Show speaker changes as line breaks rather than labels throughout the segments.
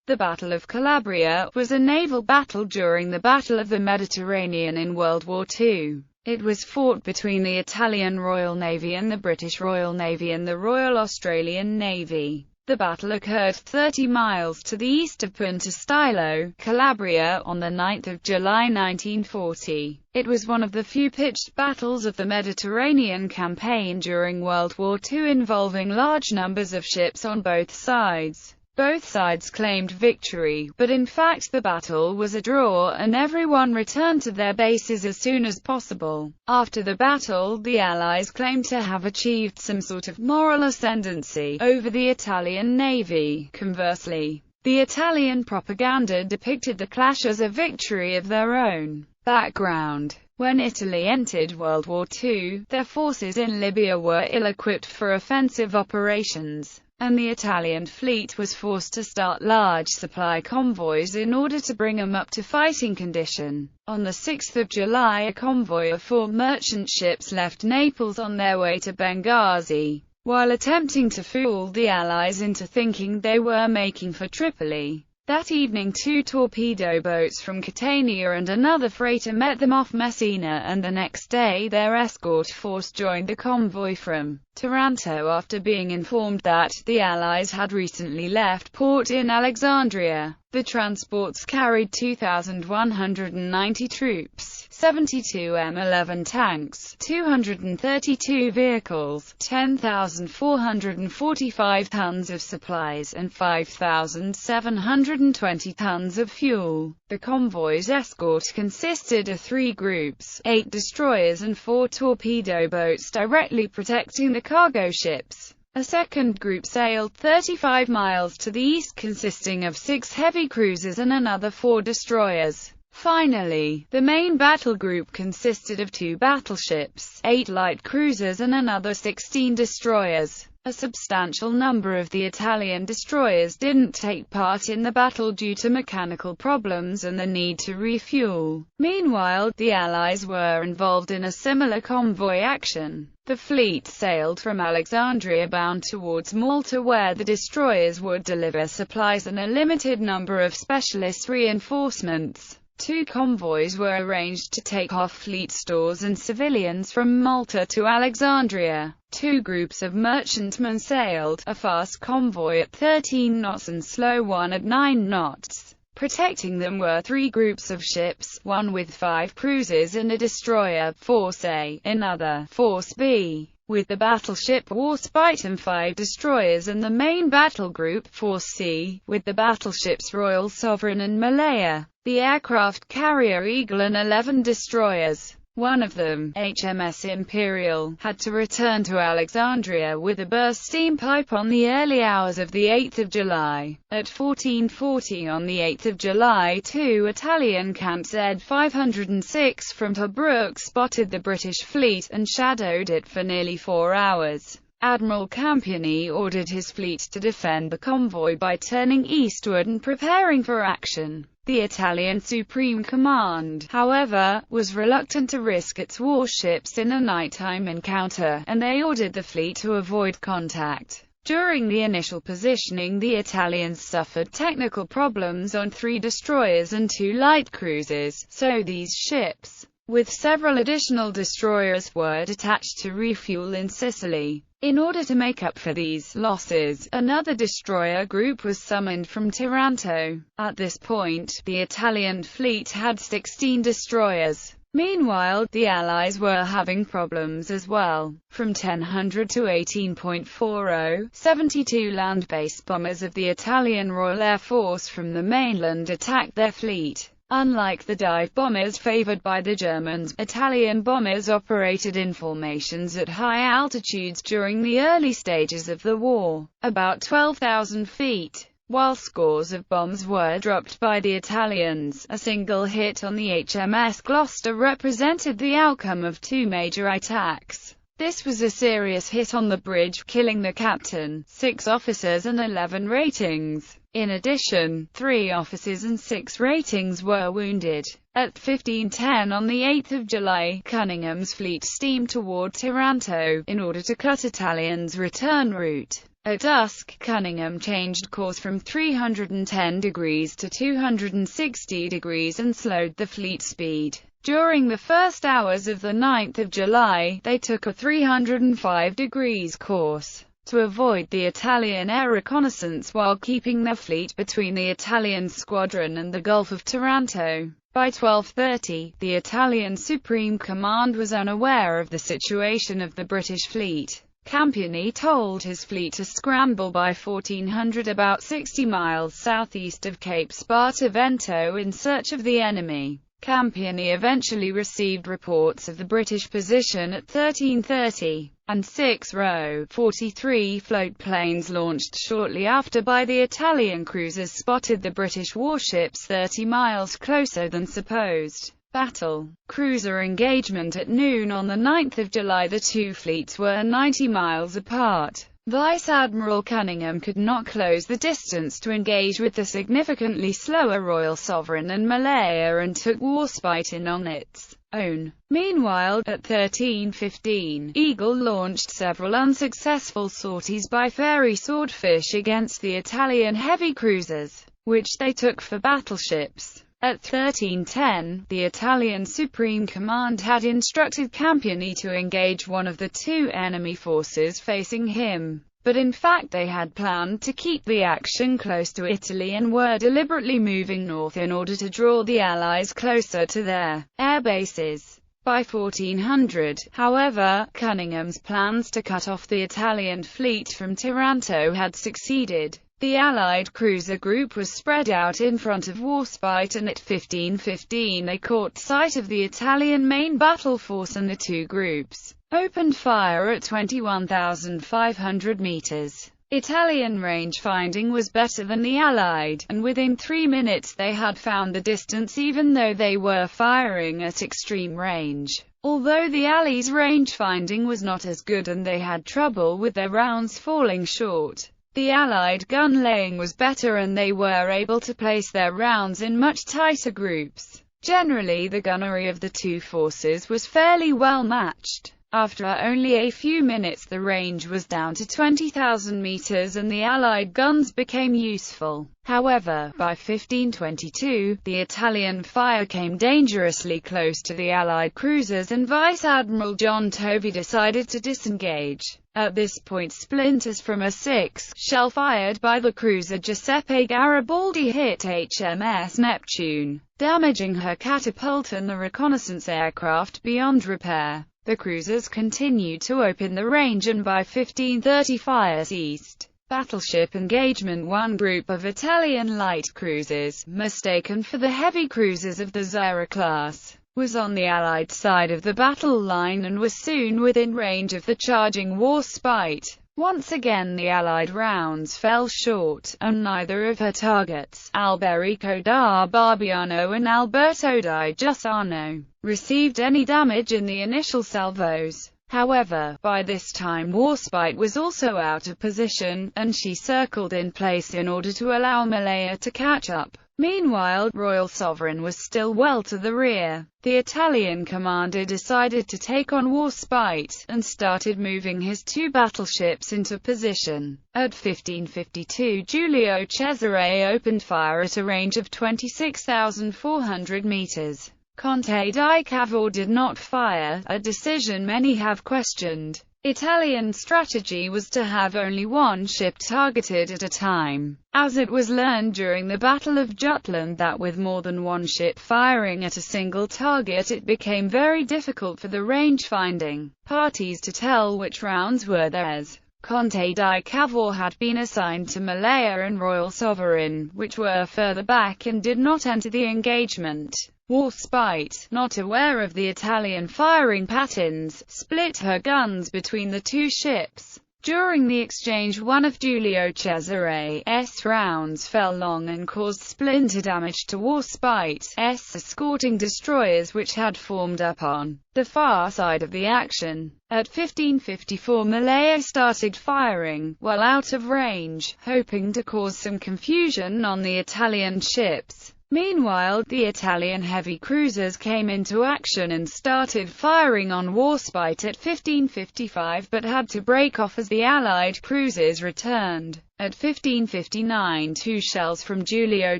The Battle of Calabria was a naval battle during the Battle of the Mediterranean in World War II. It was fought between the Italian Royal Navy and the British Royal Navy and the Royal Australian Navy. The battle occurred 30 miles to the east of Punta Stilo, Calabria, on 9 July 1940. It was one of the few pitched battles of the Mediterranean campaign during World War II involving large numbers of ships on both sides. Both sides claimed victory, but in fact the battle was a draw and everyone returned to their bases as soon as possible. After the battle, the Allies claimed to have achieved some sort of moral ascendancy over the Italian Navy. Conversely, the Italian propaganda depicted the clash as a victory of their own. Background: when Italy entered World War II, their forces in Libya were ill-equipped for offensive operations, and the Italian fleet was forced to start large supply convoys in order to bring them up to fighting condition. On 6 July a convoy of 4 merchant ships left Naples on their way to Benghazi, while attempting to fool the Allies into thinking they were making for Tripoli. That evening 2 torpedo boats from Catania and another freighter met them off Messina, and the next day their escort force joined the convoy from Taranto after being informed that the Allies had recently left port in Alexandria. The transports carried 2,190 troops, 72 M11 tanks, 232 vehicles, 10,445 tons of supplies, and 5,720 tons of fuel. The convoy's escort consisted of 3 groups, 8 destroyers and 4 torpedo boats directly protecting the cargo ships. A second group sailed 35 miles to the east consisting of 6 heavy cruisers and another 4 destroyers. Finally, the main battle group consisted of 2 battleships, 8 light cruisers and another 16 destroyers. A substantial number of the Italian destroyers didn't take part in the battle due to mechanical problems and the need to refuel. Meanwhile, the Allies were involved in a similar convoy action. The fleet sailed from Alexandria bound towards Malta, where the destroyers would deliver supplies and a limited number of specialist reinforcements. 2 convoys were arranged to take off fleet stores and civilians from Malta to Alexandria. 2 groups of merchantmen sailed, a fast convoy at 13 knots and slow one at 9 knots. Protecting them were 3 groups of ships, one with 5 cruisers and a destroyer, Force A, another, Force B, with the battleship Warspite and 5 destroyers, and the main battle group, Force C, with the battleships Royal Sovereign and Malaya, the aircraft carrier Eagle and 11 destroyers. One of them, HMS Imperial, had to return to Alexandria with a burst steam pipe on the early hours of 8 July. At 14:40 on 8 July, 2 Italian camps Z-506 from Tobruk spotted the British fleet and shadowed it for nearly 4 hours. Admiral Campioni ordered his fleet to defend the convoy by turning eastward and preparing for action. The Italian Supreme Command, however, was reluctant to risk its warships in a nighttime encounter, and they ordered the fleet to avoid contact. During the initial positioning, the Italians suffered technical problems on 3 destroyers and 2 light cruisers, so these ships, with several additional destroyers, were detached to refuel in Sicily. In order to make up for these losses, another destroyer group was summoned from Taranto. At this point, the Italian fleet had 16 destroyers. Meanwhile, the Allies were having problems as well. From 1000 to 1840, 72 land-based bombers of the Italian Royal Air Force from the mainland attacked their fleet. Unlike the dive bombers favored by the Germans, Italian bombers operated in formations at high altitudes during the early stages of the war, about 12,000 feet. While scores of bombs were dropped by the Italians, a single hit on the HMS Gloucester represented the outcome of 2 major attacks. This was a serious hit on the bridge, killing the captain, 6 officers and 11 ratings. In addition, 3 officers and 6 ratings were wounded. At 15:10 on 8 July, Cunningham's fleet steamed toward Taranto, in order to cut Italians' return route. At dusk, Cunningham changed course from 310 degrees to 260 degrees and slowed the fleet speed. During the first hours of the 9th of July, they took a 305 degrees course to avoid the Italian air reconnaissance while keeping their fleet between the Italian squadron and the Gulf of Taranto. By 12:30, the Italian Supreme Command was unaware of the situation of the British fleet. Campioni told his fleet to scramble by 1400 about 60 miles southeast of Cape Spartivento in search of the enemy. Campioni eventually received reports of the British position at 13:30, and 6 Ro-43 float planes launched shortly after by the Italian cruisers spotted the British warships 30 miles closer than supposed. Battle cruiser engagement at noon on the 9th of July. The two fleets were 90 miles apart. Vice Admiral Cunningham could not close the distance to engage with the significantly slower Royal Sovereign and Malaya and took Warspite in on its own. Meanwhile, at 13:15, Eagle launched several unsuccessful sorties by ferry Swordfish against the Italian heavy cruisers, which they took for battleships. At 13:10, the Italian Supreme Command had instructed Campioni to engage one of the two enemy forces facing him, but in fact they had planned to keep the action close to Italy and were deliberately moving north in order to draw the Allies closer to their air bases. By 1400, however, Cunningham's plans to cut off the Italian fleet from Taranto had succeeded. The Allied cruiser group was spread out in front of Warspite, and at 15:15 they caught sight of the Italian main battle force, and the two groups opened fire at 21,500 meters. Italian range finding was better than the Allied, and within 3 minutes they had found the distance even though they were firing at extreme range. Although the Allies' range finding was not as good and they had trouble with their rounds falling short, the Allied gun laying was better and they were able to place their rounds in much tighter groups. Generally, the gunnery of the two forces was fairly well matched. After only a few minutes the range was down to 20,000 meters and the Allied guns became useful. However, by 1522, the Italian fire came dangerously close to the Allied cruisers and Vice Admiral John Tovey decided to disengage. At this point splinters from a 6 shell fired by the cruiser Giuseppe Garibaldi hit HMS Neptune, damaging her catapult and the reconnaissance aircraft beyond repair. The cruisers continued to open the range and by 1530 fires east. Battleship engagement. One group of Italian light cruisers, mistaken for the heavy cruisers of the Zara class, was on the Allied side of the battle line and was soon within range of the charging Warspite. Once again the Allied rounds fell short, and neither of her targets, Alberico da Barbiano and Alberto di Giussano, received any damage in the initial salvos. However, by this time Warspite was also out of position, and she circled in place in order to allow Malaya to catch up. Meanwhile, Royal Sovereign was still well to the rear. The Italian commander decided to take on Warspite, and started moving his two battleships into position. At 1552 Giulio Cesare opened fire at a range of 26,400 meters. Conte di Cavour did not fire, a decision many have questioned. Italian strategy was to have only one ship targeted at a time, as it was learned during the Battle of Jutland that with more than one ship firing at a single target it became very difficult for the range-finding parties to tell which rounds were theirs. Conte di Cavour had been assigned to Malaya and Royal Sovereign, which were further back and did not enter the engagement. Warspite, not aware of the Italian firing patterns, split her guns between the two ships. During the exchange one of Giulio Cesare's rounds fell long and caused splinter damage to Warspite's escorting destroyers which had formed up on the far side of the action. At 1554 Malaya started firing, well out of range, hoping to cause some confusion on the Italian ships. Meanwhile, the Italian heavy cruisers came into action and started firing on Warspite at 15:55, but had to break off as the Allied cruisers returned. At 15:59, 2 shells from Giulio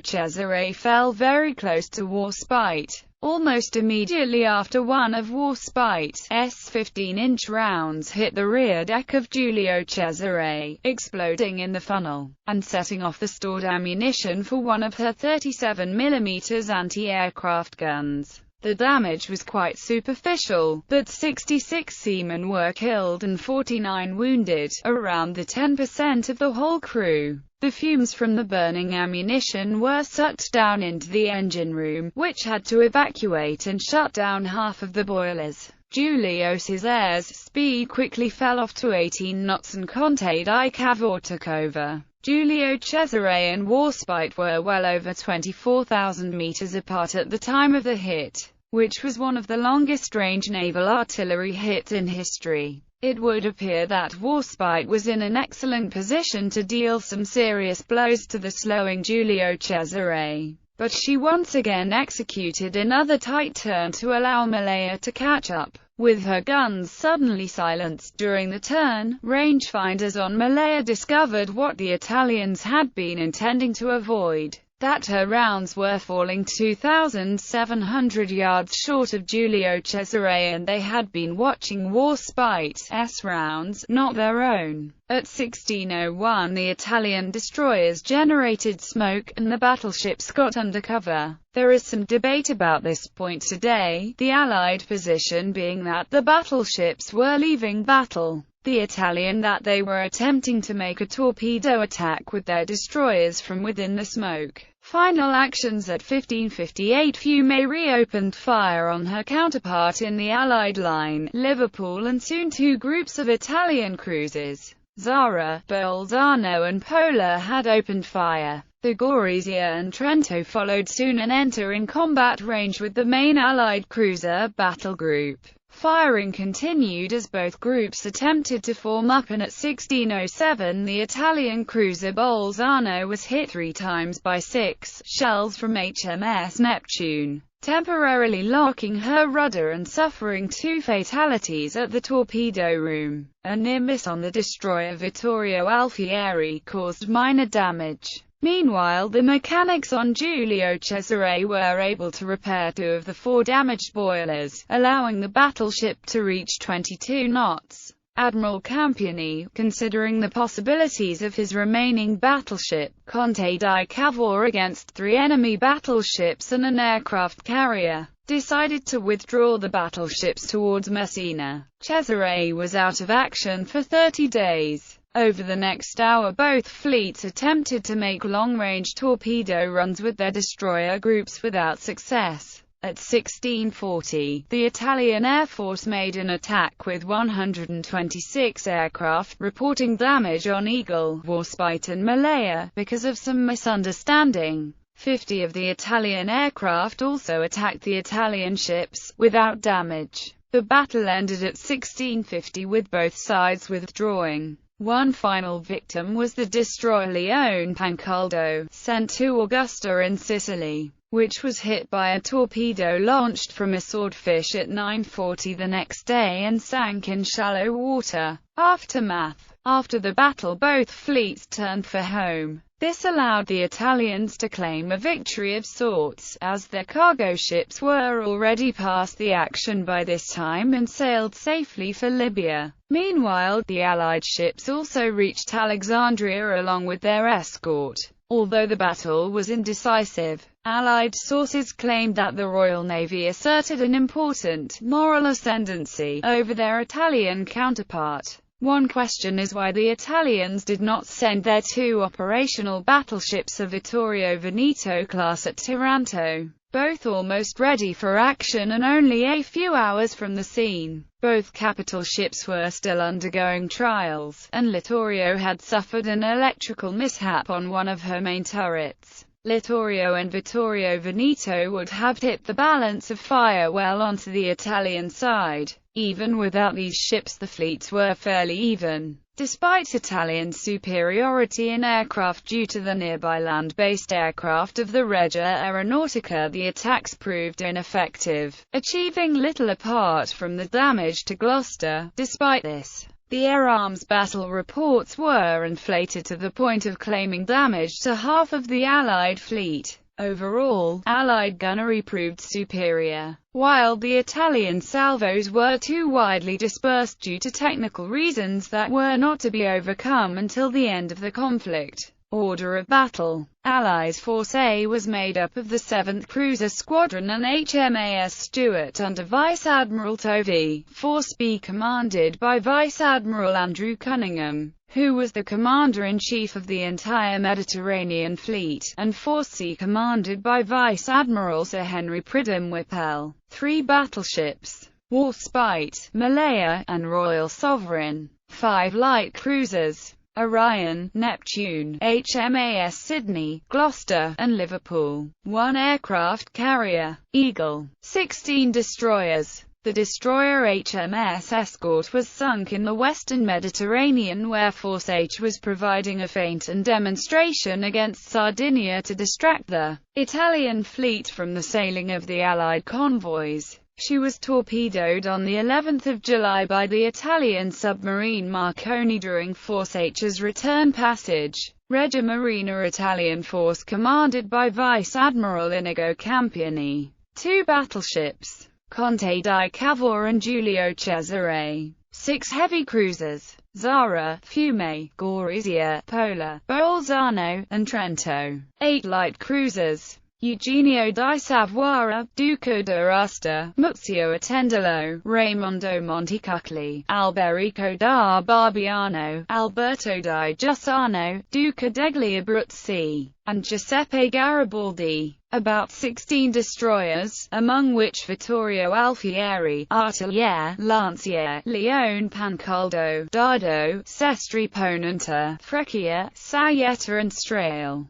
Cesare fell very close to Warspite. Almost immediately after, one of Warspite's 15-inch rounds hit the rear deck of Giulio Cesare, exploding in the funnel, and setting off the stored ammunition for one of her 37mm anti-aircraft guns. The damage was quite superficial, but 66 seamen were killed and 49 wounded, around the 10% of the whole crew. The fumes from the burning ammunition were sucked down into the engine room, which had to evacuate and shut down half of the boilers. Giulio Cesare's speed quickly fell off to 18 knots and Conte di Cavour took over. Giulio Cesare and Warspite were well over 24,000 meters apart at the time of the hit, which was one of the longest-range naval artillery hits in history. It would appear that Warspite was in an excellent position to deal some serious blows to the slowing Giulio Cesare, but she once again executed another tight turn to allow Malaya to catch up. With her guns suddenly silenced during the turn, rangefinders on Malaya discovered what the Italians had been intending to avoid: that her rounds were falling 2,700 yards short of Giulio Cesare, and they had been watching Warspite's rounds, not their own. At 16:01, the Italian destroyers generated smoke, and the battleships got under cover. There is some debate about this point today, the Allied position being that the battleships were leaving battle, the Italian that they were attempting to make a torpedo attack with their destroyers from within the smoke. Final actions: at 15:58, Fiume reopened fire on her counterpart in the Allied line, Liverpool, and soon 2 groups of Italian cruisers, Zara, Bolzano and Pola, had opened fire. The Gorizia and Trento followed soon and entering combat range with the main Allied cruiser battle group. Firing continued as both groups attempted to form up, and at 16:07 the Italian cruiser Bolzano was hit 3 times by 6 shells from HMS Neptune, temporarily locking her rudder and suffering 2 fatalities at the torpedo room. A near miss on the destroyer Vittorio Alfieri caused minor damage. Meanwhile, the mechanics on Giulio Cesare were able to repair 2 of the 4 damaged boilers, allowing the battleship to reach 22 knots. Admiral Campioni, considering the possibilities of his remaining battleship, Conte di Cavour, against 3 enemy battleships and an aircraft carrier, decided to withdraw the battleships towards Messina. Cesare was out of action for 30 days. Over the next hour, both fleets attempted to make long-range torpedo runs with their destroyer groups without success. At 16:40, the Italian Air Force made an attack with 126 aircraft, reporting damage on Eagle, Warspite and Malaya, because of some misunderstanding. 50 of the Italian aircraft also attacked the Italian ships, without damage. The battle ended at 16:50 with both sides withdrawing. One final victim was the destroyer Leone Pancaldo, sent to Augusta in Sicily, which was hit by a torpedo launched from a swordfish at 9:40 the next day and sank in shallow water. Aftermath: after the battle, both fleets turned for home. This allowed the Italians to claim a victory of sorts, as their cargo ships were already past the action by this time and sailed safely for Libya. Meanwhile, the Allied ships also reached Alexandria along with their escort. Although the battle was indecisive, Allied sources claimed that the Royal Navy asserted an important moral ascendancy over their Italian counterpart. One question is why the Italians did not send their 2 operational battleships of Vittorio Veneto class at Taranto, both almost ready for action and only a few hours from the scene. Both capital ships were still undergoing trials, and Littorio had suffered an electrical mishap on one of her main turrets. Littorio and Vittorio Veneto would have tipped the balance of fire well onto the Italian side. Even without these ships, the fleets were fairly even. Despite Italian superiority in aircraft due to the nearby land-based aircraft of the Regia Aeronautica, the attacks proved ineffective, achieving little apart from the damage to Gloucester. Despite this, the air arms battle reports were inflated to the point of claiming damage to half of the Allied fleet. Overall, Allied gunnery proved superior, while the Italian salvos were too widely dispersed due to technical reasons that were not to be overcome until the end of the conflict. Order of battle. Allies Force A was made up of the 7th Cruiser Squadron and HMAS Stuart under Vice Admiral Tovey, Force B commanded by Vice Admiral Andrew Cunningham, who was the Commander-in-Chief of the entire Mediterranean Fleet, and Force C commanded by Vice Admiral Sir Henry Pridham Whipple. 3 battleships, Warspite, Malaya, and Royal Sovereign. 5 light cruisers, Orion, Neptune, HMAS Sydney, Gloucester, and Liverpool. 1 aircraft carrier, Eagle. 16 destroyers. The destroyer HMS Escort was sunk in the western Mediterranean where Force H was providing a feint and demonstration against Sardinia to distract the Italian fleet from the sailing of the Allied convoys. She was torpedoed on the 11th of July by the Italian submarine Marconi during Force H's return passage. Regia Marina Italian force commanded by Vice Admiral Inigo Campioni. 2 battleships, Conte di Cavour and Giulio Cesare. 6 heavy cruisers, Zara, Fiume, Gorizia, Pola, Bolzano, and Trento. 8 light cruisers, Eugenio di Savuara, Duca d'Aosta, Muzio Attendolo, Raimondo Montecuccoli, Alberico da Barbiano, Alberto di Giussano, Duca degli Abruzzi, and Giuseppe Garibaldi. About 16 destroyers, among which Vittorio Alfieri, Artillery, Lancier, Leone Pancaldo, Dardo, Sestri Ponente, Freccia, Sayetta and Strail.